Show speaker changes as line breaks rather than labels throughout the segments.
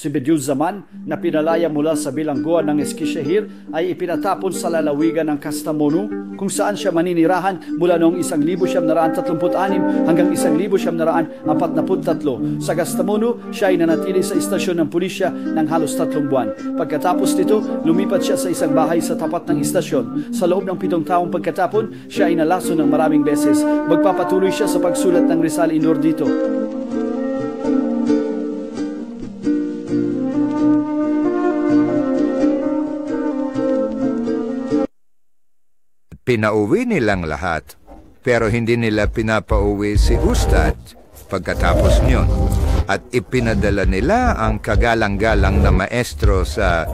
Si Bediüzzaman na pinalaya mula sa bilangguan ng Eskişehir ay ipinatapon sa lalawigan ng Kastamonu kung saan siya maninirahan mula noong 1936 hanggang 1943. Sa Kastamonu, siya ay nanatili sa istasyon ng pulisya ng halos 3 buwan. Pagkatapos nito, lumipat siya sa isang bahay sa tapat ng istasyon. Sa loob ng 7 taong pagkatapon, siya ay nalaso ng maraming beses. Magpapatuloy siya sa pagsulat ng Rizal Inor dito.
Pinauwi nilang lahat, pero hindi nila pinapauwi si Ustad pagkatapos niyon. At ipinadala nila ang kagalang-galang na maestro sa,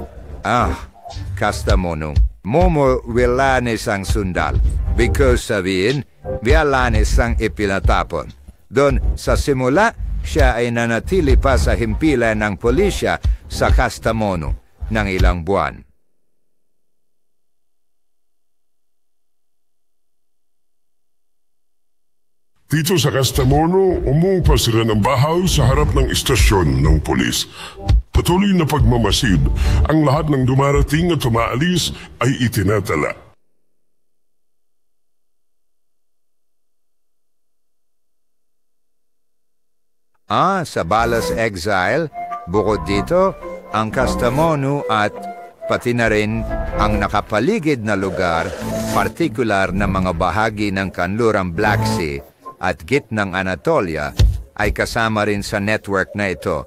Kastamonu. Momo Villanes ang sundal. Because sabihin, Villanes ang ipinatapon. Doon sa simula, siya ay nanatili pa sa himpilan ng pulisya sa Kastamonu ng ilang buwan.
Dito sa Kastamonu, umuupa sila ng bahaw sa harap ng istasyon ng pulis. Patuloy na pagmamasid, ang lahat ng dumarating at umaalis ay itinatala.
Sa Balas Exile, bukod dito, ang Kastamonu at pati na rin ang nakapaligid na lugar, partikular na mga bahagi ng kanlurang Black Sea at gitnang Anatolia, ay kasama rin sa network na ito.